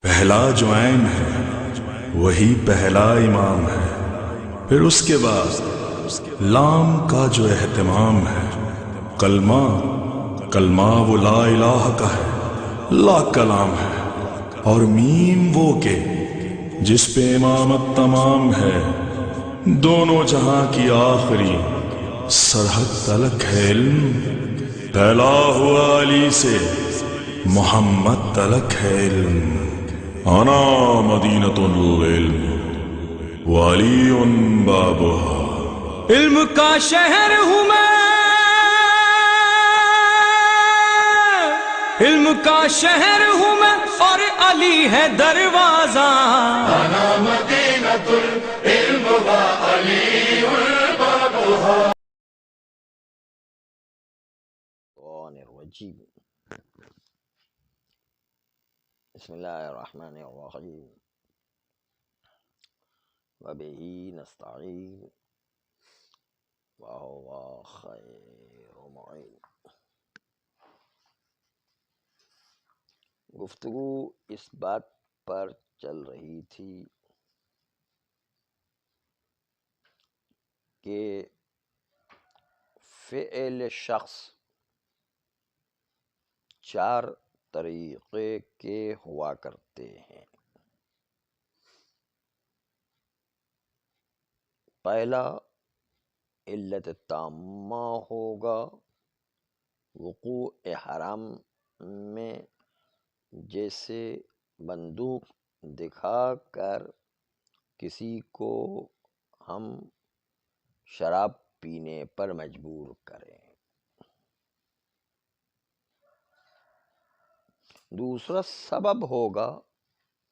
پہلا جو عین ہے وہی پہلا امام ہے، پھر اس کے بعد لام کا جو اہتمام ہے، کلمہ کلمہ وہ لا الہ کا ہے، لا کلام ہے، اور میم وہ کہ جس پہ امامت تمام ہے، دونوں جہاں کی آخری سرحد تلک ہے علم، پھیلا ہوا علی سے محمد تلک ہے علم، انا مدینۃ العلم وعلی بابها۔ علم کا شہر ہوں میں، علم کا شہر ہوں میں، اور علی ہے دروازہ۔ انا مدینۃ العلم وعلی بابها۔ الرجیم بسم اللہ الرحمن الرحیم وبہ نستعین وہو خیر معین۔ گفتگو اس بات پر چل رہی تھی کہ فعل شخص چار طریقے کے ہوا کرتے ہیں۔ پہلا علت تامہ ہوگا، وقوع حرام میں، جیسے بندوق دکھا کر کسی کو ہم شراب پینے پر مجبور کریں۔ دوسرا سبب ہوگا،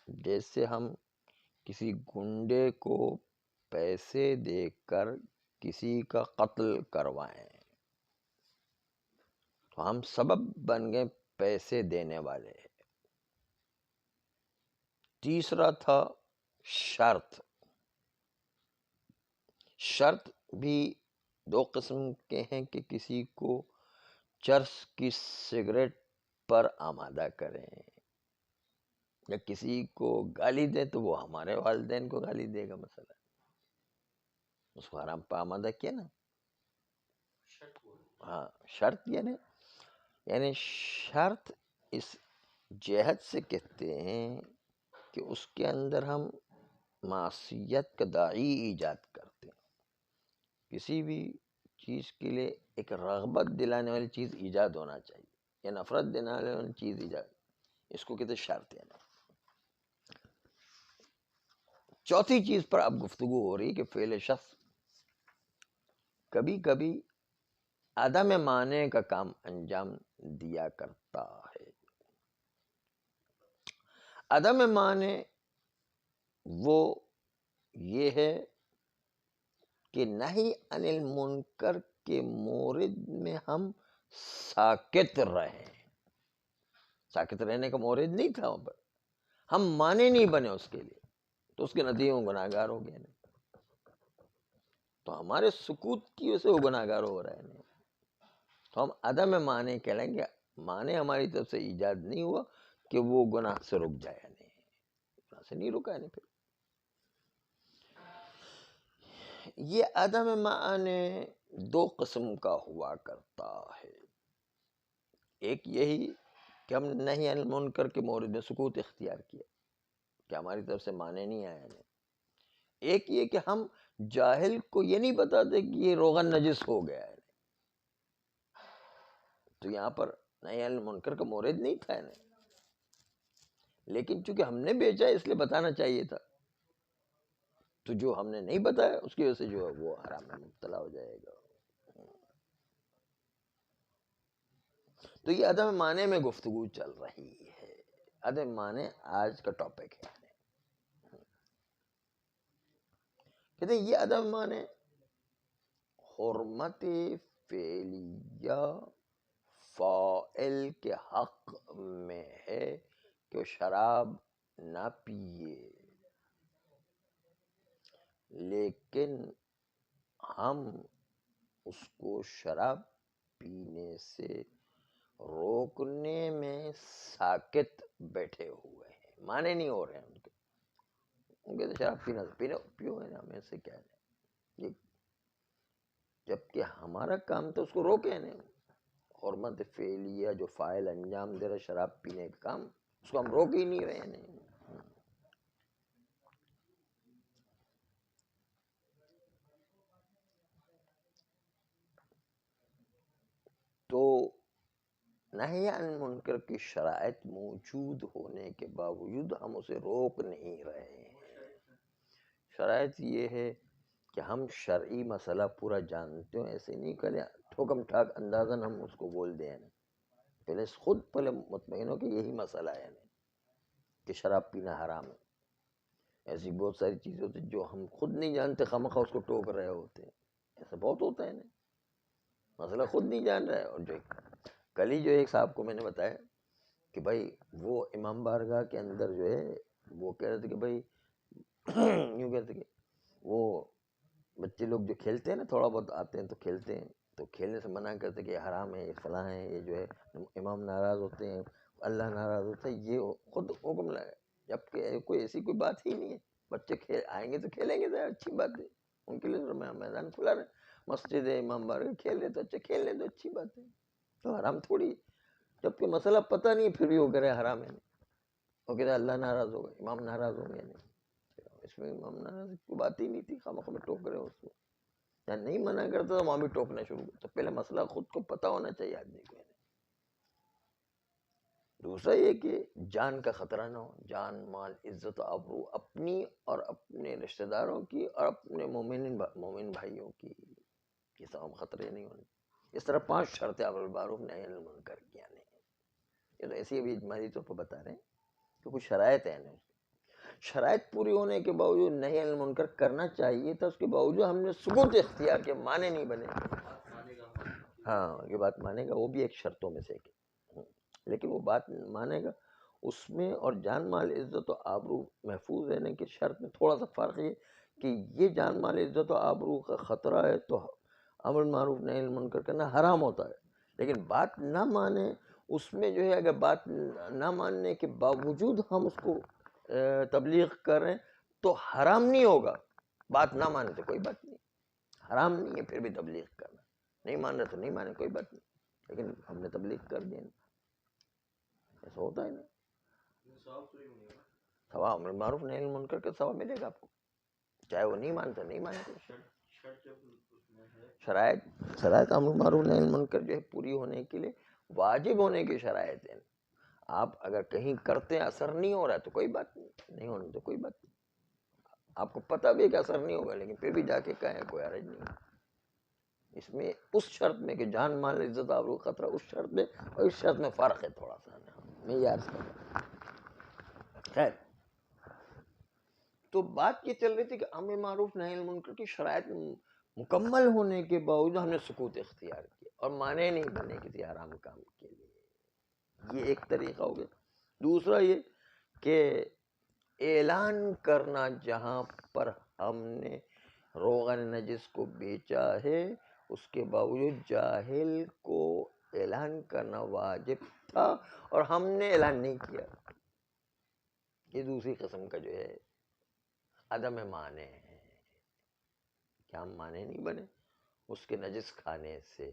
جیسے ہم کسی گنڈے کو پیسے دے کر کسی کا قتل کروائیں، تو ہم سبب بن گئے پیسے دینے والے۔ تیسرا تھا شرط۔ شرط بھی دو قسم کے ہیں کہ کسی کو چرس کی سگریٹ پر آمادہ کریں، یا کسی کو گالی دے تو وہ ہمارے والدین کو گالی دے گا، مثلا اس کو حرام پر آمادہ کیا نا۔ ہاں، شرط یعنی شرط اس جہت سے کہتے ہیں کہ اس کے اندر ہم معصیت کا داعی ایجاد کرتے ہیں۔ کسی بھی چیز کے لیے ایک رغبت دلانے والی چیز ایجاد ہونا چاہیے، یا نفرت دلانے والی چیز ایجاد، اس کو کہتے ہیں شرط۔ چوتھی چیز پر اب گفتگو ہو رہی کہ فعل شخص کبھی کبھی عدم معنی کا کام انجام دیا کرتا ہے۔ عدم معنی وہ یہ ہے کہ نہی عن المنکر کے مورد میں ہم ساکت رہیں۔ ساکت رہنے کا مورد نہیں تھا وہاں پر، ہم معنی نہیں بنے اس کے لیے، تو اس کے نتیجے میں گناہ گار ہو گئے۔ تو ہمارے سکوت کی وجہ سے وہ گناہ گار ہو رہے ہیں، تو ہم عدم معنی کہلیں گے۔ معنی ہماری طرف سے ایجاد نہیں ہوا کہ وہ گناہ سے رک جائے، گناہ سے نہیں رکا۔ پھر یہ عدم معنی دو قسم کا ہوا کرتا ہے۔ ایک یہی کہ ہم نہی عن المنکر کے مورد میں سکوت اختیار کیا کہ ہماری طرف سے معنی نہیں آیا۔ ایک یہ کہ ہم جاہل کو یہ نہیں بتاتے کہ یہ روغن نجس ہو گیا ہے، تو یہاں پر نہی عن المنکر کا مورد نہیں تھا، لیکن چونکہ ہم نے بیچا اس لیے بتانا چاہیے تھا، تو جو ہم نے نہیں بتایا اس کی وجہ سے جو ہے وہ حرام میں مبتلا ہو جائے گا۔ تو یہ عدم معنی میں گفتگو چل رہی ہے۔ عدم معنی آج کا ٹاپک ہے۔ کہتے ہیں یہ عدم معنی حرمت فعلیہ فاعل کے حق میں ہے کہ وہ شراب نہ پیے، لیکن ہم اس کو شراب پینے سے روکنے میں ساکت بیٹھے ہوئے ہیں۔ مانے نہیں ہو رہے ہیں ان کے تو شراب پینا پیو ہے، ہمیں سے کیا ہے، جبکہ ہمارا کام تو اس کو روکے نہیں. حرمت فعلیہ جو فاعل انجام دے رہا شراب پینے کا کام، اس کو ہم روک ہی نہیں رہے ہیں. تو نہی عن منکر کی شرائط موجود ہونے کے باوجود ہم اسے روک نہیں رہے ہیں. شرائط یہ ہے کہ ہم شرعی مسئلہ پورا جانتے ہوں، ایسے نہیں کریں ٹھوکم ٹھاک اندازاً ہم اس کو بول دیں. پہلے خود مطمئن ہو کہ یہی مسئلہ ہے کہ شراب پینا حرام ہے. ایسی بہت ساری چیزیں ہوتی ہیں جو ہم خود نہیں جانتے، خامخواہ اس کو ٹوک رہے ہوتے ہیں. ایسا بہت ہوتا ہے نا، مسئلہ خود نہیں جان رہا ہے. اور جو کل ہی جو ایک صاحب کو میں نے بتایا کہ بھائی وہ امام بارگاہ کے اندر جو ہے وہ کہہ رہے تھے کہ بھائی یوں کہتے کہ وہ بچے لوگ جو کھیلتے ہیں نا، تھوڑا بہت آتے ہیں تو کھیلتے ہیں، تو کھیلنے سے منع کرتے کہ یہ حرام ہے، یہ فلاں ہے، یہ جو ہے امام ناراض ہوتے ہیں، اللہ ناراض ہوتا ہے. یہ خود حکم لگا، جبکہ کوئی ایسی کوئی بات ہی نہیں ہے. بچے آئیں گے تو کھیلیں گے، تو اچھی بات ہے ان کے لیے. میدان کھلا رہے، مسجد ہے، امام بارگاہ کھیل رہے تو اچھا کھیل رہے تو اچھی بات ہے، تو حرام تھوڑی. جبکہ مسئلہ پتہ نہیں پھر بھی وہ کرے حرام ہے، وہ کہتے اللہ ناراض ہوگا، امام ناراض ہوں گے. اس میں امام ناراض کی بات ہی نہیں تھی، خامخواہ میں ٹوک رہے اس کو. یا نہیں منع کرتا تو وہاں بھی ٹوکنا شروع کرتا. پہلے مسئلہ خود کو پتہ ہونا چاہیے آدمی کو. دوسرا یہ کہ جان کا خطرہ نہ ہو، جان مال عزت و آبرو اپنی اور اپنے رشتہ داروں کی اور اپنے مومن بھائیوں کی، یہ تمام خطرے نہیں ہونے. اس طرح 5 شرطیں امر بالمعروف نہی عن المنکر کی ہیں. یہ تو ایسی ابھی اجمالی طور پر بتا رہے ہیں کہ کچھ شرائط ہیں. شرائط پوری ہونے کے باوجود نہی عن المنکر کرنا چاہیے تھا، اس کے باوجود ہم نے سکوت اختیار کیا، مانے نہیں بنے. ہاں یہ بات مانے گا، وہ بھی ایک شرطوں میں سے ایک، لیکن وہ بات مانے گا اس میں. اور جان مال عزت و آبرو محفوظ رہنے کی شرط میں تھوڑا سا فرق ہے کہ یہ جان مال عزت و آبرو کا خطرہ ہے تو امر معروف نہی عن المنکر کرنا حرام ہوتا ہے. لیکن بات نہ مانے اس میں جو ہے، اگر بات نہ ماننے کے باوجود ہم اس کو تبلیغ کریں تو حرام نہیں ہوگا. بات نہ مانے تو کوئی بات نہیں، حرام نہیں ہے پھر بھی تبلیغ کرنا. نہیں مان رہے تو نہیں مانے، کوئی بات نہیں، لیکن ہم نے تبلیغ کر دی. ایسا ہوتا ہے نا. ثواب امر معروف نہی عن المنکر کا ثواب ملے گا آپ کو، چاہے وہ نہیں مانتا نہیں مانتا. شرائط امر معروف نہی عن المنکر جو ہے پوری ہونے کے لیے واجب ہونے کی شرائط ہیں. آپ اگر کہیں کرتے ہیں اثر نہیں ہو رہا ہے تو کوئی بات نہیں ہونے تو کوئی بات نہیں. آپ کو پتہ بھی کہ اثر نہیں ہوگا لیکن پھر بھی جا کے کہیں کوئی حرج نہیں. اس میں اس شرط میں کہ جان مال عزت آبرو خطرہ، اس شرط میں اور اس شرط میں فرق ہے تھوڑا سا. میں یہ عرض کر رہا ہوں. خیر، تو بات یہ چل رہی تھی کہ امر معروف نہی عن المنکر کی شرائط مکمل ہونے کے باوجود ہم نے سکوت اختیار کیا اور مانے نہیں بنے کسی حرام کام کے لیے. یہ ایک طریقہ ہو گیا. دوسرا یہ کہ اعلان کرنا، جہاں پر ہم نے روغن نجس کو بیچا ہے اس کے باوجود جاہل کو اعلان کرنا واجب تھا اور ہم نے اعلان نہیں کیا. یہ دوسری قسم کا جو ہے عدم مانے ہے کہ ہم مانے نہیں بنے اس کے نجس کھانے سے.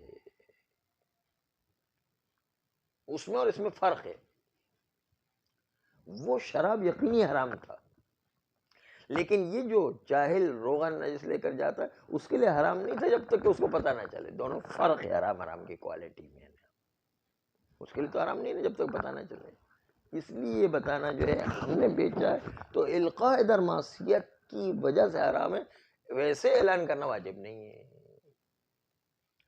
اس میں اور اس میں فرق ہے. وہ شراب یقینی حرام تھا، لیکن یہ جو جاہل روغن نجس لے کر جاتا ہے اس کے لیے حرام نہیں تھا جب تک کہ اس کو پتہ نہ چلے. دونوں فرق ہے حرام کی کوالٹی میں. اس کے لیے تو حرام نہیں ہے جب تک پتہ نہ چلے. اس لیے یہ بتانا جو ہے ہم نے بیچا ہے تو القاء در معصیت کی وجہ سے حرام ہے، ویسے اعلان کرنا واجب نہیں ہے.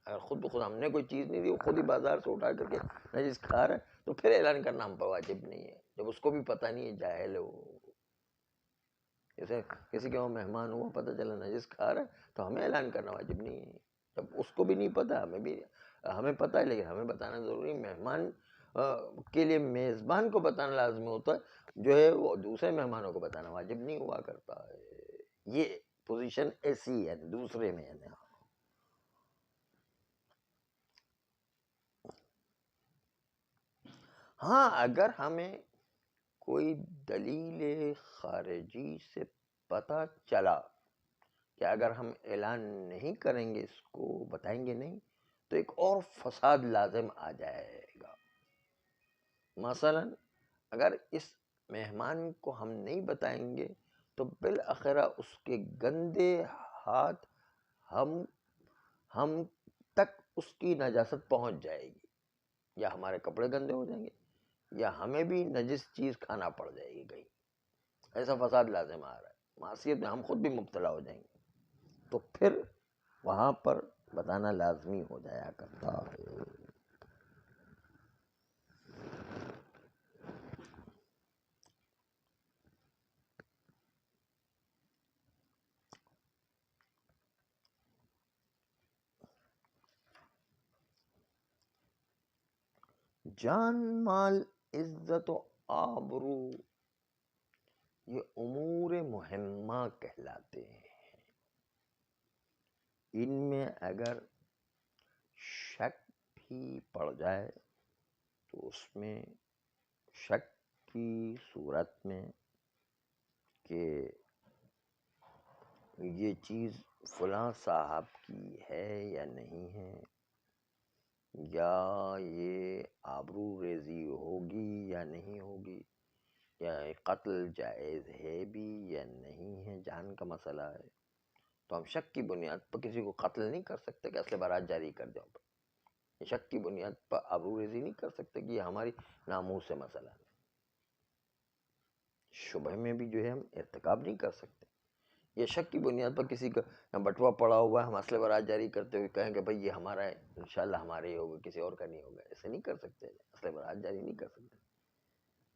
اگر خود بخود ہم نے کوئی چیز نہیں دی، وہ خود ہی بازار سے اٹھا کر کے نجس کھا رہا ہے تو پھر اعلان کرنا ہم پر واجب نہیں ہے جب اس کو بھی پتہ نہیں ہے، جاہل ہے وہ. جیسے کسی کے وہاں مہمان ہوا، پتہ چلا نجس کھا رہا ہے تو ہمیں اعلان کرنا واجب نہیں ہے. جب اس کو بھی نہیں پتہ، ہمیں پتہ ہے لیکن ہمیں بتانا ضروری. مہمان کے لیے میزبان کو بتانا لازمی ہوتا ہے، جو ہے وہ دوسرے مہمانوں کو بتانا واجب نہیں ہوا کرتا ہے. یہ پوزیشن ایسی ہے دوسرے میں ہے. ہاں اگر ہمیں کوئی دلیل خارجی سے پتہ چلا کہ اگر ہم اعلان نہیں کریں گے، اس کو بتائیں گے نہیں، تو ایک اور فساد لازم آ جائے گا. مثلا اگر اس مہمان کو ہم نہیں بتائیں گے تو بالآخرہ اس کے گندے ہاتھ ہم تک اس کی نجاست پہنچ جائے گی، یا ہمارے کپڑے گندے ہو جائیں گے، یا ہمیں بھی نجس چیز کھانا پڑ جائے گی کہیں. ایسا فساد لازم آ رہا ہے، معصیت میں ہم خود بھی مبتلا ہو جائیں گے، تو پھر وہاں پر بتانا لازمی ہو جایا کرتا ہے. جان مال عزت و آبرو یہ امور مہمہ کہلاتے ہیں. ان میں اگر شک بھی پڑ جائے تو اس میں شک کی صورت میں کہ یہ چیز فلاں صاحب کی ہے یا نہیں ہے، یا یہ آبرو ریزی ہوگی یا نہیں ہوگی، یا قتل جائز ہے بھی یا نہیں ہے، جان کا مسئلہ ہے، تو ہم شک کی بنیاد پر کسی کو قتل نہیں کر سکتے کہ اصل برات جاری کر دیں. یہ شک کی بنیاد پر آبرو ریزی نہیں کر سکتے کہ یہ ہماری ناموس سے مسئلہ ہے. شبہ میں بھی جو ہے ہم ارتکاب نہیں کر سکتے. یہ شک کی بنیاد پر کسی کا بٹوا پڑا ہوا ہے، ہم اصل برات جاری کرتے ہوئے کہیں کہ بھائی یہ ہمارا ہے، انشاءاللہ ہمارے ہی ہوگا، کسی اور کا نہیں ہوگا. ایسے نہیں کر سکتے، اصل برات جاری نہیں کر سکتے.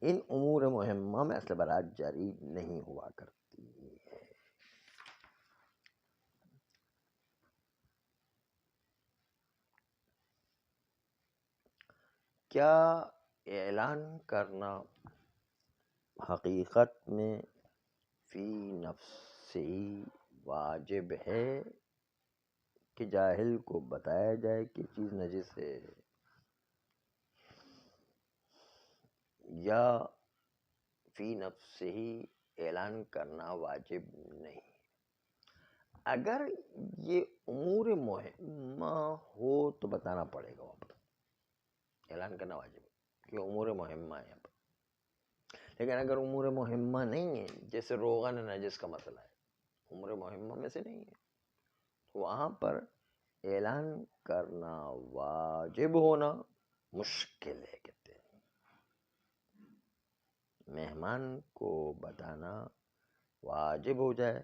ان امور مہمہ میں اصل برات جاری نہیں ہوا کرتی ہے. کیا اعلان کرنا حقیقت میں فی نفسی واجب ہے کہ جاہل کو بتایا جائے کہ چیز نجس ہے، یا فی نفسی اعلان کرنا واجب نہیں؟ اگر یہ امور مہمہ ہو تو بتانا پڑے گا، وہاں پر اعلان کرنا واجب ہے کہ امور مہمہ ہے. لیکن اگر امور مہمہ نہیں ہے، جیسے روغن نجس کا مسئلہ ہے، امور مہمہ میں سے نہیں ہے، تو وہاں پر اعلان کرنا واجب ہونا مشکل ہے. کہتے ہیں مہمان کو بتانا واجب ہو جائے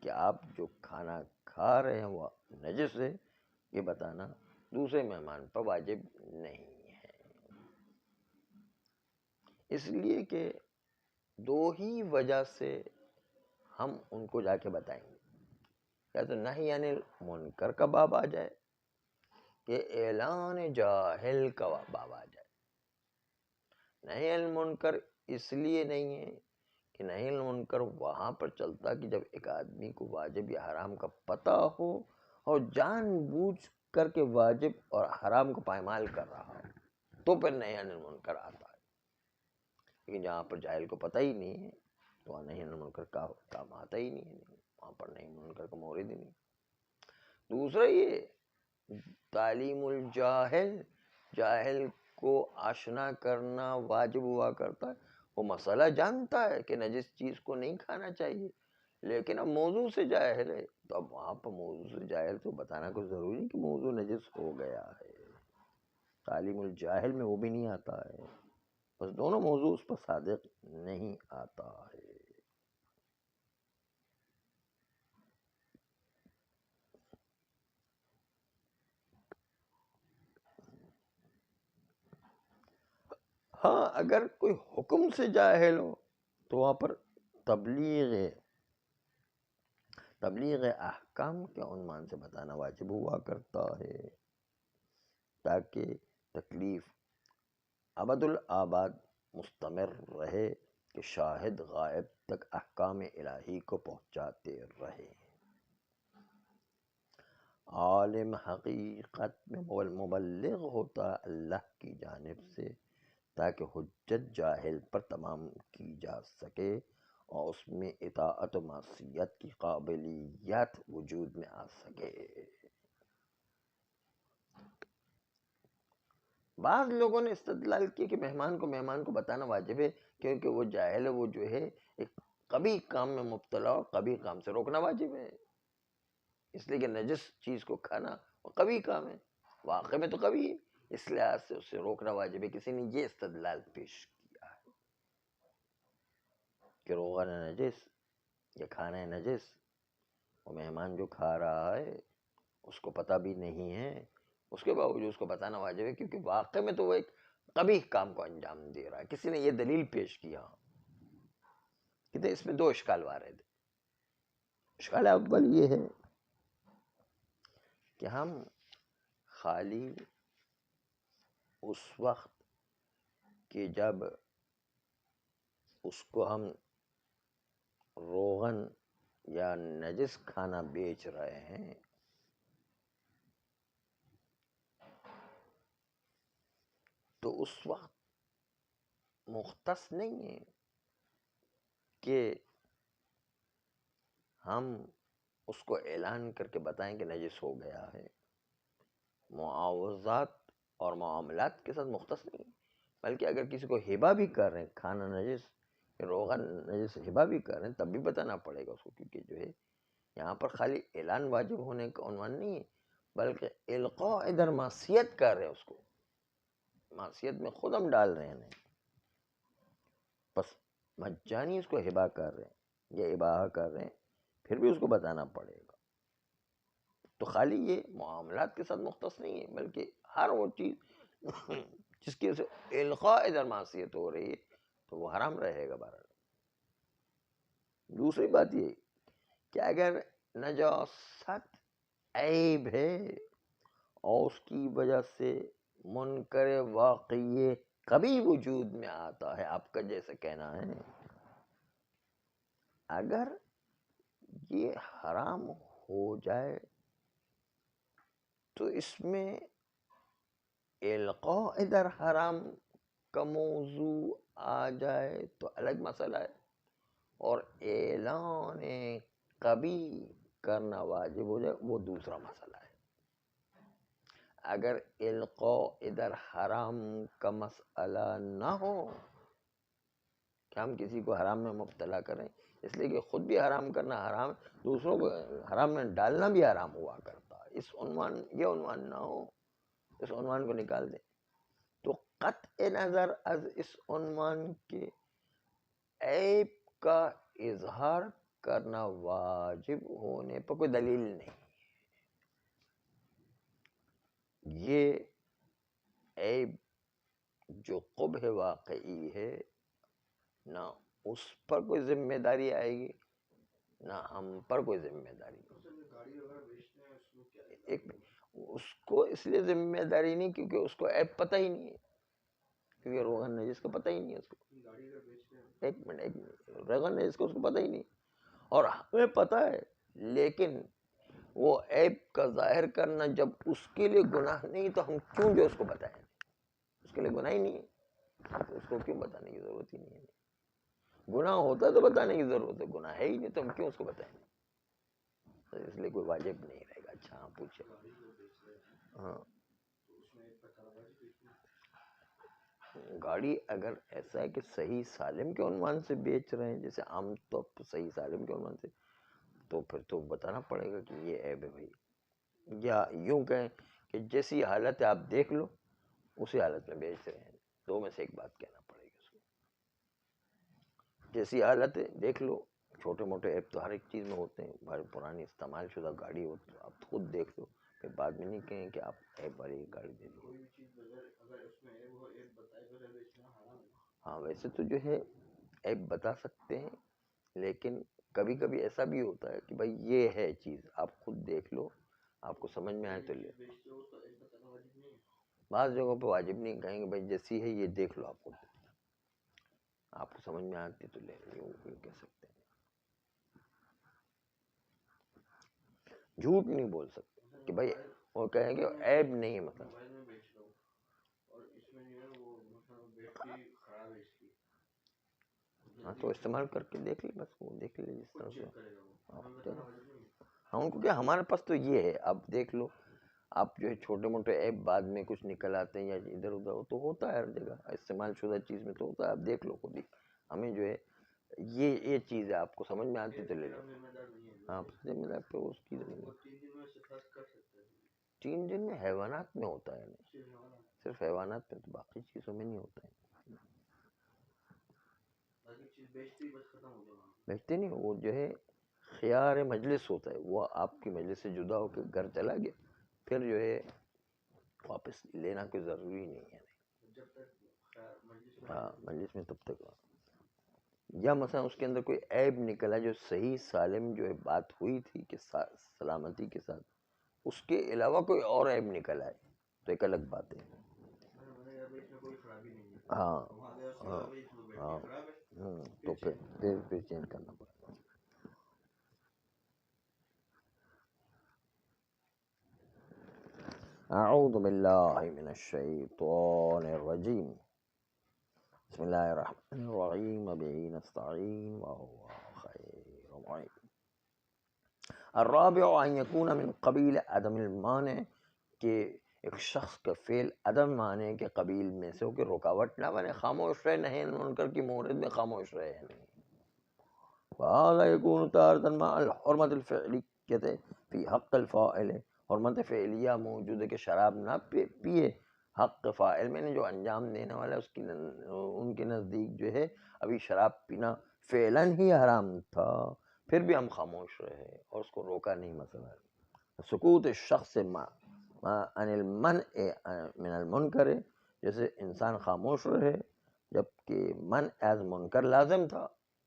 کہ آپ جو کھانا کھا رہے ہیں وہ نجس ہے، یہ بتانا دوسرے مہمان پر واجب نہیں ہے. اس لیے کہ دو ہی وجہ سے ہم ان کو جا کے بتائیں گے، یا تو نہی عن المنکر کا باب آ جائے، کہ اعلان جاہل کا باب آ جائے. نہی عن المنکر اس لیے نہیں ہے کہ نہی عن المنکر وہاں پر چلتا کہ جب ایک آدمی کو واجب یا حرام کا پتہ ہو اور جان بوجھ کر کے واجب اور حرام کو پائمال کر رہا ہو، تو پھر نہی عن المنکر آتا ہے. لیکن جہاں پر جاہل کو پتہ ہی نہیں ہے تو وہاں نہی عن المنکر کا کام آتا ہی نہیں ہے، وہاں پر نہی عن المنکر کا مورد ہی نہیں. دوسرا یہ تعلیم الجاہل، جاہل کو آشنا کرنا واجب ہوا کرتا ہے. وہ مسئلہ جانتا ہے کہ نجس چیز کو نہیں کھانا چاہیے، لیکن اب موضوع سے جاہل ہے، تو اب وہاں پر موضوع سے جاہل تو بتانا کوئی ضروری نہیں کہ موضوع نجس ہو گیا ہے. تعلیم الجاہل میں وہ بھی نہیں آتا ہے، بس دونوں موضوع اس پر صادق نہیں آتا ہے. ہاں اگر کوئی حکم سے جاہل ہو تو وہاں پر تبلیغ احکام کے عنوان سے بتانا واجب ہوا کرتا ہے، تاکہ تکلیف ابد الآباد مستمر رہے کہ شاہد غائب تک احکام الہی کو پہنچاتے رہے. عالم حقیقت میں مبلغ ہوتا اللہ کی جانب سے، تاکہ حجت جاہل پر تمام کی جا سکے اور اس میں اطاعت و معصیت کی قابلیت وجود میں آ سکے۔ بعض لوگوں نے استدلال کیا کہ مہمان کو بتانا واجب ہے کیونکہ وہ جاہل ہے، وہ جو ہے ایک قبیح کام میں مبتلا اور قبیح کام سے روکنا واجب ہے، اس لیے کہ نجس چیز کو کھانا وہ قبیح کام ہے، واقع میں تو قبیح ہے، اس لحاظ سے اسے روکنا واجب ہے۔ کسی نے یہ استدلال پیش کیا ہے کہ روغن نجس یا کھانا نجس، وہ مہمان جو کھا رہا ہے اس کو پتہ بھی نہیں ہے، اس کے باوجود اس کو بتانا واجب ہے کیونکہ واقع میں تو وہ ایک قبیح کام کو انجام دے رہا ہے۔ کسی نے یہ دلیل پیش کیا کہ اس میں دو اشکال وارد ہیں۔ اشکال اول یہ ہے کہ ہم خالی اس وقت کہ جب اس کو ہم روغن یا نجس کھانا بیچ رہے ہیں تو اس وقت مختص نہیں ہے کہ ہم اس کو اعلان کر کے بتائیں کہ نجس ہو گیا ہے، معاوضات اور معاملات کے ساتھ مختص نہیں، بلکہ اگر کسی کو ہبہ بھی کر رہے ہیں، کھانا نجس روغن نجس ہبہ بھی کر رہے ہیں، تب بھی بتانا پڑے گا اس کو، کیونکہ جو ہے یہاں پر خالی اعلان واجب ہونے کا عنوان نہیں ہے، بلکہ القاء ادھر معصیت کر رہے ہیں، اس کو معصیت میں خود ہم ڈال رہے ہیں، بس مجانی اس کو ہبہ کر رہے ہیں یا اباحہ کر رہے ہیں، پھر بھی اس کو بتانا پڑے گا۔ تو خالی یہ معاملات کے ساتھ مختص نہیں ہے، بلکہ ہر وہ چیز جس کی وجہ سے القاء ادھر معصیت ہو رہی ہے تو وہ حرام رہے گا بہرحال۔ دوسری بات یہ کہ اگر نجاست عیب ہے اور اس کی وجہ سے منکر واقعی کبھی وجود میں آتا ہے، آپ کا جیسے کہنا ہے، اگر یہ حرام ہو جائے تو اس میں القاء ادھر حرام کا موضوع آ جائے تو الگ مسئلہ ہے، اور اعلان کبھی کرنا واجب ہو جائے وہ دوسرا مسئلہ ہے۔ اگر القاء ادھر حرام کا مسئلہ نہ ہو کہ ہم کسی کو حرام میں مبتلا کریں، اس لیے کہ خود بھی حرام کرنا حرام ہے، دوسروں کو حرام میں ڈالنا بھی حرام ہوا کرتا ہے، یہ عنوان نہ ہو، اس عنوان کو نکال دیں، تو قطع نظر از اس عنوان کے عیب کا اظہار کرنا واجب ہونے پر کوئی دلیل نہیں۔ یہ عیب جو قبح واقعی ہے، نہ اس پر کوئی ذمہ داری آئے گی نہ ہم پر کوئی ذمہ داری، اس کو اس لیے ذمہ داری نہیں کیونکہ اس کو عیب پتہ ہی نہیں ہے، کیونکہ روغن نجس کو پتہ ہی نہیں ہے، اس کو ایک منٹ روغن نجس کو اس کو پتہ ہی نہیں، اور ہمیں پتہ ہے، لیکن وہ عیب کا ظاہر کرنا جب اس کے لیے گناہ نہیں تو ہم کیوں جو اس کو بتائیں، اس کے لیے گناہ ہی نہیں ہے تو اس کو کیوں بتانے کی ضرورت ہی نہیں ہے۔ گناہ ہوتا تو بتانے کی ضرورت ہے، گناہ ہے ہی نہیں تو ہم کیوں اس کو بتائیں، اس لیے کوئی واجب نہیں رہے گا۔ اچھا ہاں پوچھے۔ ہاں گاڑی اگر ایسا ہے کہ صحیح سالم کے عنوان سے بیچ رہے ہیں، جیسے عام طور پر صحیح سالم کے عنوان سے، تو پھر تو بتانا پڑے گا کہ یہ عیب ہے بھائی، یا یوں کہیں کہ جیسی حالت ہے آپ دیکھ لو اسی حالت میں بیچ رہے ہیں، دو میں سے ایک بات کہنا پڑے گی اس کو، جیسی حالت ہے دیکھ لو، چھوٹے موٹے عیب تو ہر ایک چیز میں ہوتے ہیں، بھائی پرانی استعمال شدہ گاڑی ہو تو آپ خود دیکھ لو، پھر بعد میں نہیں کہیں کہ آپ عیب والی گاڑی دے دو۔ ہاں ویسے تو جو ہے عیب بتا سکتے ہیں، لیکن کبھی کبھی ایسا بھی ہوتا ہے کہ بھائی یہ ہے چیز آپ خود دیکھ لو، آپ کو سمجھ میں آئے تو لے، بعض جگہوں پہ واجب نہیں، کہیں گے بھائی جیسی ہے یہ دیکھ لو، آپ خود آپ کو سمجھ میں آتی تو لے، یوں کہہ سکتے ہیں، جھوٹ نہیں بول سکتے کہ بھائی وہ کہیں گے عیب نہیں ہے، مثلا ہاں تو استعمال کر کے دیکھ لیں، بس وہ دیکھ لیں جس طرح سے ہاں ان کو کیا، ہمارے پاس تو یہ ہے، آپ دیکھ لو، آپ جو ہے چھوٹے موٹے ایپ بعد میں کچھ نکل آتے ہیں یا ادھر ادھر تو ہوتا ہے ہر جگہ، استعمال شدہ چیز میں تو ہوتا ہے، آپ دیکھ لو خود ہی، ہمیں جو ہے یہ چیز ہے آپ کو سمجھ میں آتی تو لے لو. ہاں ذمہ دار پہ اس کی ذمہ دار. 3 دن میں حیوانات میں ہوتا ہے، نہیں صرف حیوانات میں، تو باقی چیزوں میں نہیں ہوتا ہے. بیچتے نہیں، وہ جو ہے خیار مجلس ہوتا ہے، وہ آپ کی مجلس سے جدا ہو کے گھر چلا گیا، پھر جو ہے واپس لینا کوئی ضروری نہیں ہے. ہاں مجلس میں تب تک، یا مثلا اس کے اندر کوئی عیب نکلا جو صحیح سالم جو ہے بات ہوئی تھی کہ سلامتی کے ساتھ، اس کے علاوہ کوئی اور عیب نکل آئے تو ایک الگ بات ہے. ہاں ہاں ہاں تو پھر چینج کرنا پڑے گا. اعوذ باللہ من الشیطان الرجیم، بسم اللہ الرحمن الرحیم، وبہ نستعین وہو خیر معین. الرابع ان یکون من قبیل عدم المانع، کہ ایک شخص کا فعل عدم معنی کے قبیل میں سے ہو کہ رکاوٹ نہ بنے، خاموش رہے، نہیں منکر کی مورد میں خاموش رہے نہیں. وهذا يكون تارة مع الحرمة الفعلیة فی حق الفاعل، حرمت فعلیہ موجود ہے کہ شراب نہ پیے حق فاعل میں نے جو انجام دینے والا اس کی ان کے نزدیک جو ہے ابھی شراب پینا فعلاً ہی حرام تھا، پھر بھی ہم خاموش رہے اور اس کو روکا نہیں. مثلا سکوت الشخص عن المنع من المنکر، جیسے انسان خاموش رہے جبکہ منع از منکر لازم تھا،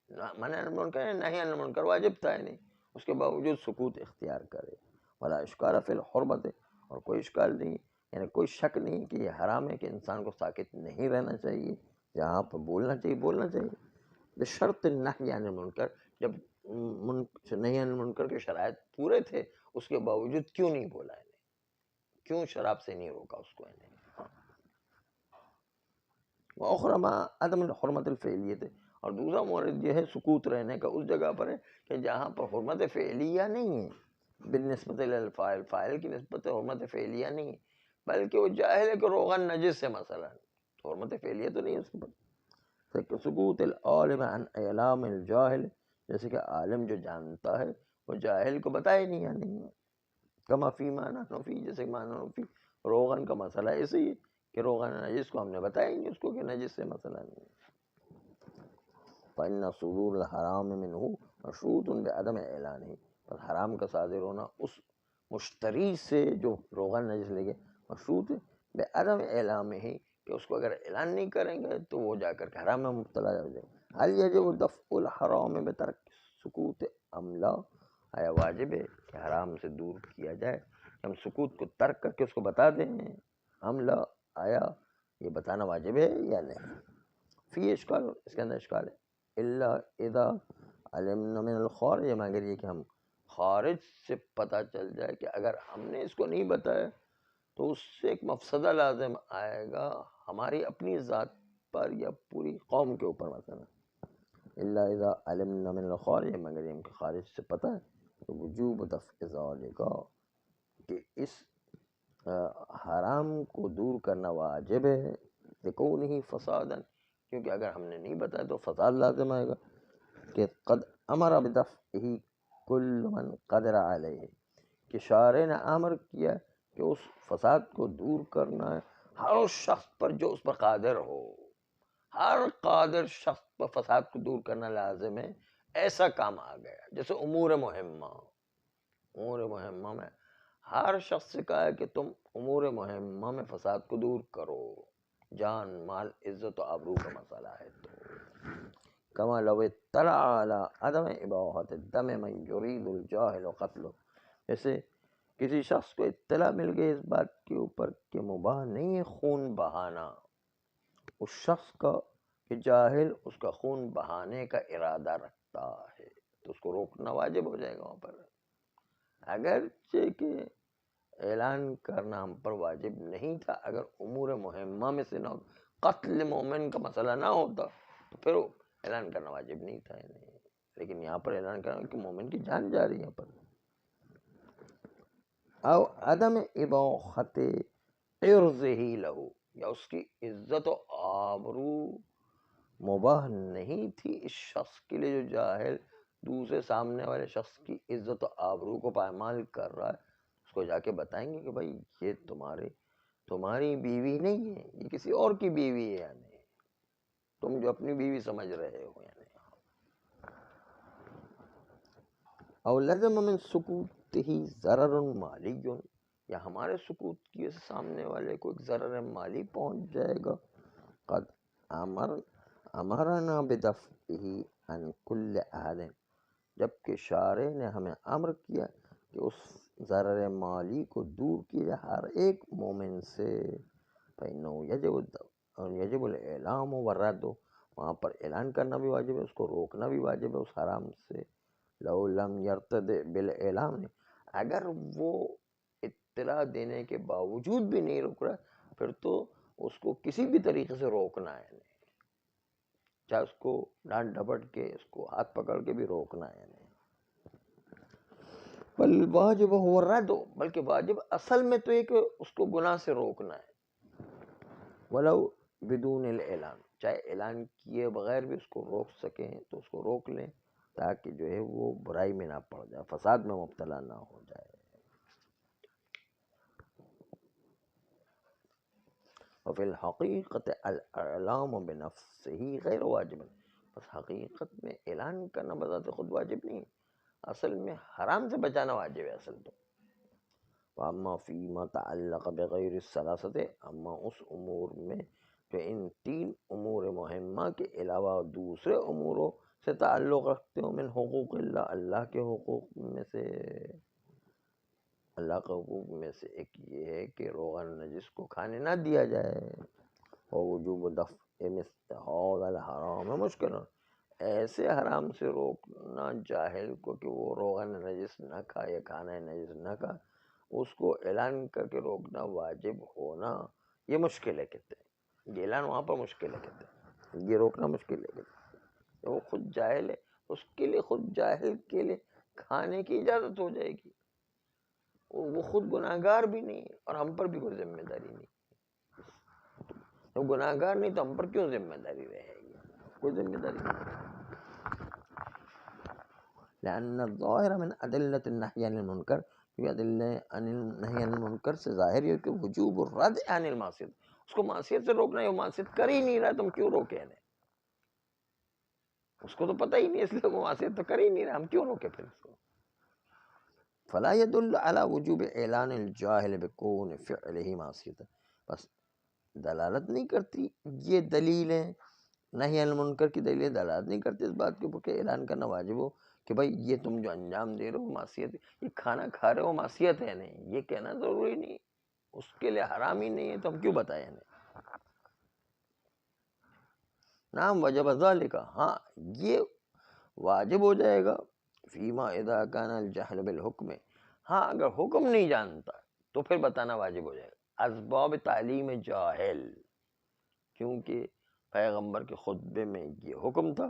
منع عن المنکر نہی عن المنکر واجب تھا، نہیں اس کے باوجود سکوت اختیار کرے. ولا اشکال فی الحرمت، اور کوئی اشکال نہیں، یعنی کوئی شک نہیں کہ یہ حرام ہے کہ انسان کو ساکت نہیں رہنا چاہیے، جہاں پر بولنا چاہیے بولنا چاہیے. بشرط النہی عن المنکر، جب نہی عن المنکر کے شرائط پورے تھے اس کے باوجود کیوں نہیں بولا ہے، کیوں شراب سے نہیں روکا اس کو. وأخرى مع عدم الحرمت الفعلیت، اور دوسرا مورد یہ ہے سکوت رہنے کا اس جگہ پر ہے کہ جہاں پر حرمت فعلیہ نہیں ہے، بالنسبت للفاعل، فاعل کی نسبت حرمت فعلیہ نہیں ہے، بلکہ وہ جاہل ہے کہ روغن نجس ہے مثلا، تو حرمت فعلیہ تو نہیں ہے اس کے پر. سکوت العالم عن اعلام الجاہل، جیسے کہ عالم جو جانتا ہے وہ جاہل کو بتائے نہیں، یعنی کما فی معنی نفی، جیسے معنی نفی روغن کا مسئلہ ایسے ہی کہ روغن نجس کو ہم نے بتایا ہی نہیں اس کو کہ نجس سے مسئلہ نہیں. فإن صدور الحرام منه مشروط بعدم اعلانه، پر حرام کا صادر ہونا اس مشتری سے جو روغن نجس لے گئے مشروط ہے بعدم اعلانه ہی، کہ اس کو اگر اعلان نہیں کریں گے تو وہ جا کر کے حرام میں مبتلا ہو جائے. هل يجب دفع الحرام بترک سکوت ام لا، آیا واجب ہے کہ حرام سے دور کیا جائے، ہم سکوت کو ترک کر کے اس کو بتا دیں ام لا، آیا یہ بتانا واجب ہے یا نہیں. فی اشکال، اس کے اندر اشکال ہے. الا اذا علمنا من الخارج، مگر یہ کہ ہم خارج سے پتہ چل جائے کہ اگر ہم نے اس کو نہیں بتایا تو اس سے ایک مفسدہ لازم آئے گا ہماری اپنی ذات پر یا پوری قوم کے اوپر. مثلا الا اذا علمنا من الخارج، مگر یہ کہ خارج سے پتہ ہے تو وجوب دفع ذالک، کہ اس حرام کو دور کرنا واجب ہے، لکونہ فسادا، کیونکہ اگر ہم نے نہیں بتایا تو فساد لازم آئے گا. کہ قد امر بدفعہ کل من قدر علیہ، کہ شارع نے امر کیا کہ اس فساد کو دور کرنا ہے ہر اس شخص پر جو اس پر قادر ہو، ہر قادر شخص پر فساد کو دور کرنا لازم ہے. ایسا کام آ گیا جیسے امور مہمہ، امور مہمہ میں ہر شخص سے کہا ہے کہ تم امور مہمہ میں فساد کو دور کرو، جان مال عزت و آبرو کا مسئلہ ہے. تو کما لو اطلع علی عدم اباحت الدم من یرید الجاہل قتلہ، جیسے کسی شخص کو اطلاع مل گئی اس بات کے اوپر کہ مباح نہیں ہے خون بہانا اس شخص کا، کہ جاہل اس کا خون بہانے کا ارادہ رکھتا ہے، تو اس کو روکنا واجب ہو جائے گا وہاں پر. اگرچہ کہ اعلان کرنا ہم پر واجب نہیں تھا، اگر امور مہمہ میں سے نہ قتل مومن کا مسئلہ نہ ہوتا تو پھر اعلان کرنا واجب نہیں تھا انہیں، لیکن یہاں پر اعلان کرنا کہ مومن کی جان جا رہی ہے یہاں پر. او عدم اباحت عرضہ لہو، یا اس کی عزت و آبرو مباح نہیں تھی اس شخص کے لیے جو جاہل دوسرے سامنے والے شخص کی عزت و آبرو کو پامال کر رہا ہے. اس کو جا کے بتائیں گے کہ بھائی یہ تمہاری بیوی نہیں ہے، یہ کسی اور کی بیوی ہے، یعنی تم جو اپنی بیوی سمجھ رہے ہو. یعنی او لزم من سکوتہ ضرر مالی، یا ہمارے سکوت کی وجہ سے سامنے والے کو ایک ضرر مالی پہنچ جائے گا. قد امرنا بدفعہ عن کل احد، جبکہ شارع نے ہمیں امر کیا کہ اس ضرر مالی کو دور کیا ہر ایک مومن سے. فإنه یجب الاعلام والرد، وہاں پر اعلان کرنا بھی واجب ہے، اس کو روکنا بھی واجب ہے اس حرام سے. لو لم یرتد بالاعلام، اگر وہ اطلاع دینے کے باوجود بھی نہیں روک رہا پھر تو اس کو کسی بھی طریقے سے روکنا ہے، چاہے اس کو ڈانٹ ڈپٹ کے، اس کو ہاتھ پکڑ کے بھی روکنا ہے. بل واجب ہو رد، بلکہ واجب اصل میں تو ایک اس کو گناہ سے روکنا ہے. ولو بدون الاعلان، چاہے اعلان کیے بغیر بھی اس کو روک سکیں تو اس کو روک لیں، تاکہ جو ہے وہ برائی میں نہ پڑ جائے، فساد میں مبتلا نہ ہو جائے. وفی الحقیقت الاعلام بنفسہ غیر واجب، بس حقیقت میں اعلان کرنا بذات خود واجب نہیں، اصل میں حرام سے بچانا واجب ہے اصل تو. واما فیما تعلق بغیر الثلاثۃ، اما اس امور میں جو ان تین امور مہمہ کے علاوہ دوسرے اموروں سے تعلق رکھتے ہوں، من حقوق اللہ، اللہ کے حقوق میں سے. اللہ کے حقوق میں سے ایک یہ ہے کہ روغن نجس کو کھانے نہ دیا جائے. ووجوب دفع مثل هذا الحرام مشکل، ایسے حرام سے روکنا جاہل کو کہ وہ روغن نجس نہ کھائے یا کھانا نجس نہ کھائے، اس کو اعلان کر کے روکنا واجب ہونا یہ مشکل ہے. کہتے ہیں یہ اعلان وہاں پر مشکل ہے، کہتے ہیں یہ روکنا مشکل ہے. کہتے ہیں وہ خود جاہل ہے، اس کے لیے خود جاہل کے لیے کھانے کی اجازت ہو جائے گی، وہ خود گناہگار بھی نہیں ہے اور ہم پر بھی کوئی ذمہ داری نہیں. تو گناہگار نہیں تو ہم پر کیوں ذمہ داری رہے گی؟ کوئی ذمہ داری نہیں. لأن الظاہر من ادلۃ النہی عن المنکر، کیونکہ ادلہ نہی عن المنکر سے ظاہر ہے کہ وجوب الرد عن المعصیت، اس کو معصیت سے روکنا ہے، وہ معصیت کر ہی نہیں رہا تم کیوں روکے انہیں؟ اس کو تو پتہ ہی نہیں، اس لیے وہ معصیت تو کر ہی نہیں رہا، ہم کیوں روکے پھر اس کو؟ فلا يدل على وجوب اعلان الجاہل بکون فعلہ معصیت، بس دلالت نہیں کرتی یہ دلیلیں نہی عن المنکر کی دلیلیں دلالت نہیں کرتی اس بات کے اوپر کہ اعلان کرنا واجب ہو کہ بھائی یہ تم جو انجام دے رہے ہو معصیت ہے، یہ کھانا کھا رہے ہو معصیت ہے. نہیں، یہ کہنا ضروری نہیں، اس کے لیے حرام ہی نہیں ہے تو ہم کیوں بتائیں نہیں. نعم وجب ذالک، ہاں یہ واجب ہو جائے گا. فیما اذا کان الجہل بالحکم، ہاں اگر حکم نہیں جانتا تو پھر بتانا واجب ہو جائے گا. اسباب تعلیم جاہل، کیونکہ پیغمبر کے خطبے میں یہ حکم تھا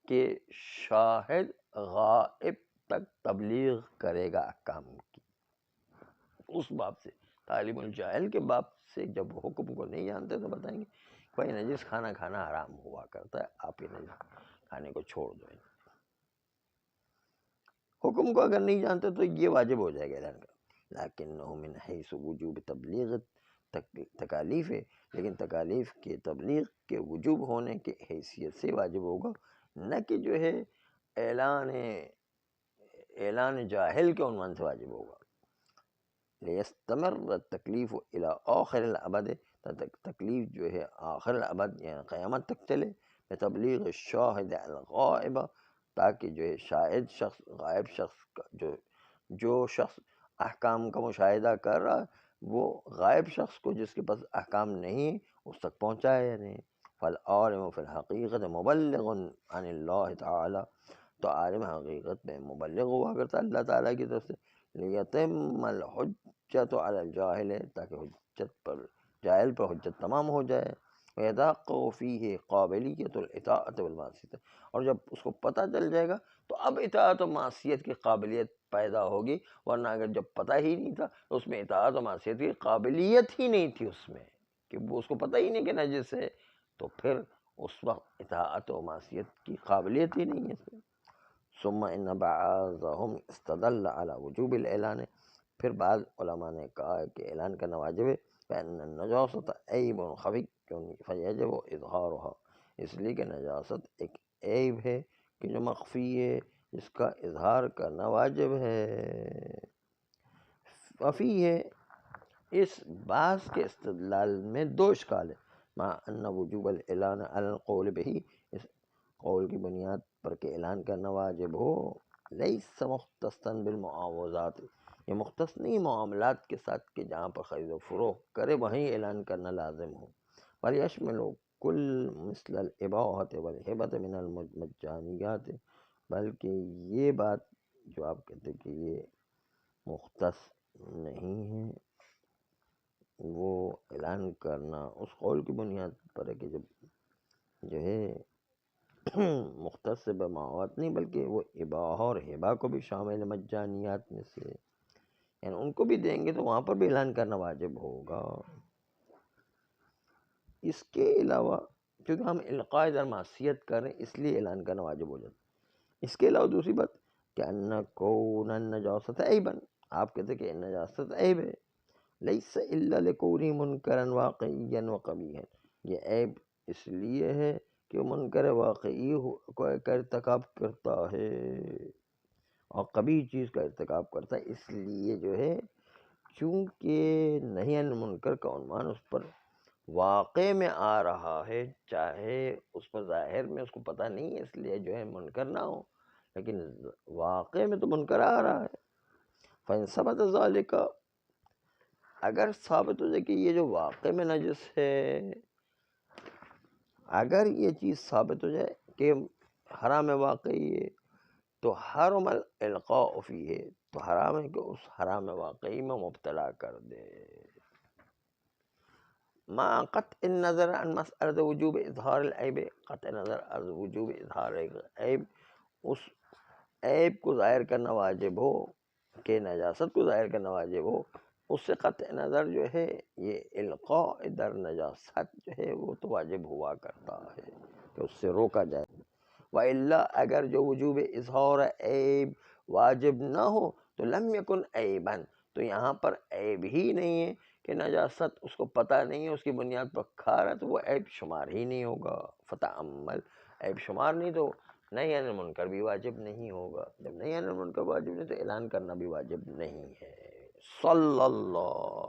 کہ شاہد غائب تک تبلیغ کرے گا احکام کی. اس باب سے تعلیم الجاہل کے باب سے جب حکم کو نہیں جانتے تو بتائیں گے بھائی نجس کھانا کھانا حرام ہوا کرتا ہے، آپ یہ نجس کھانے کو چھوڑ دو. حکم کو اگر نہیں جانتے تو یہ واجب ہو جائے گا اعلان کا. لیکنہ من حیث وجوب تبلیغ تکالیف ہے، لیکن تکالیف کے تبلیغ کے وجوب ہونے کے حیثیت سے واجب ہوگا، نہ کہ جو ہے اعلان جاہل کے عنوان سے واجب ہوگا. لیستمر التکلیف الی آخر الابد، تکلیف جو ہے آخر الابد یعنی قیامت تک چلے. بتبلیغ الشاہد الغائب، تاکہ جو ہے شاہد شخص غائب شخص کا جو شخص احکام کا مشاہدہ کر رہا ہے وہ غائب شخص کو جس کے پاس احکام نہیں اس تک پہنچائے یا نہیں. فالعالم فی الحقیقت مبلغ عن اللہ تعالی، تو عالم حقیقت میں مبلغ ہوا کرتا اللہ تعالیٰ کی طرف سے. لیتم الحجت علی الجاہل، تاکہ حجت پر جاہل پر حجت تمام ہو جائے. وَيَتَحَقَّقُ فِيهِ قَابِلِيَّةُ الْإِطَاعَةِ وَالْمَعْصِيَةِ، اور جب اس کو پتہ چل جائے گا تو اب اطاعت و معصیت کی قابلیت پیدا ہوگی، ورنہ اگر جب پتہ ہی نہیں تھا تو اس میں اطاعت و معصیت کی قابلیت ہی نہیں تھی، اس میں کہ وہ اس کو پتہ ہی نہیں کہ نجس ہے، تو پھر اس وقت اطاعت و معصیت کی قابلیت ہی نہیں ہے۔ ثم ان بعضهم استدل على وجوب الاعلان، پھر بعض علماء نے کہا ہے کہ اعلان کرنا واجب ہے، فإن النجاسة عیب خفی فیجب اظہارها، اس لیے کہ نجاست ایک عیب ہے کہ جو مخفی ہے، جس کا اظہار کرنا واجب ہے۔ وفی ہے، اس بعض کے استدلال میں دو اشکال ہے، مع ان وجوب الاعلان علی القول به، اس قول کی بنیاد پر کہ اعلان کرنا واجب ہو، لیس مختصا بالمعاوضات، یہ مختص نہیں معاملات کے ساتھ کہ جہاں پر خرید و فروخت کرے وہیں اعلان کرنا لازم ہو، بل یشمل کل مثل الاباحۃ والہبۃ من المجانیات، بلکہ یہ بات جو آپ کہتے ہیں کہ یہ مختص نہیں ہے، وہ اعلان کرنا اس قول کی بنیاد پر ہے کہ جب جو ہے مختص سے بمعاوضات نہیں، بلکہ وہ اباحہ اور ہبہ کو بھی شامل ہے مجانیات میں سے، یعنی ان کو بھی دیں گے تو وہاں پر بھی اعلان کرنا واجب ہوگا۔ اس کے علاوہ کیونکہ ہم القاء در معصیت کر رہے ہیں اس لیے اعلان کرنا واجب ہو جاتا ہے۔ اس کے علاوہ دوسری بات کہ ان کون النجاست عیبا، آپ کہتے ہیں کہ نجاست عیب ہے، لیس الا لکونہ منکرا واقعیا وقبیحا، یہ عیب اس لیے ہے کہ وہ منکر واقعی کو ارتکاب کرتا ہے اور قبیح چیز کا ارتکاب کرتا ہے، اس لیے جو ہے چونکہ نہی عن المنکر کا عنوان اس پر واقع میں آ رہا ہے، چاہے اس پر ظاہر میں اس کو پتہ نہیں ہے اس لیے جو ہے منکر نہ ہو، لیکن واقع میں تو منکر آ رہا ہے۔ فَإِن ثَبَتَ ذَلِكَ، اگر ثابت ہو جائے کہ یہ جو واقع میں نجس ہے، اگر یہ چیز ثابت ہو جائے کہ حرام واقعی ہے تو حرم الالقاء فیہ، تو حرام ہے کہ اس حرام واقعی میں مبتلا کر دے، مع قطع النظر عن مسئلۃ وجوب اظہار العیب، قطع نظر از وجوب اظہار عیب، اس عیب کو ظاہر کرنا واجب ہو کہ نجاست کو ظاہر کرنا واجب ہو، اس سے قطع نظر جو ہے یہ القاء در نجاست جو ہے وہ تو واجب ہوا کرتا ہے کہ اس سے روکا جائے، وَإِلَّا اگر جو وجوب اظہار عیب واجب نہ ہو تو لم یکن عیبا، تو یہاں پر عیب ہی نہیں ہے کہ نجاست اس کو پتہ نہیں ہے، اس کی بنیاد پر کھا رہا تو وہ عیب شمار ہی نہیں ہوگا۔ فتعمل، عیب شمار نہیں تو نہی عن المنکر بھی واجب نہیں ہوگا، جب نہی عن المنکر واجب نہیں تو اعلان کرنا بھی واجب نہیں ہے۔ صلی اللہ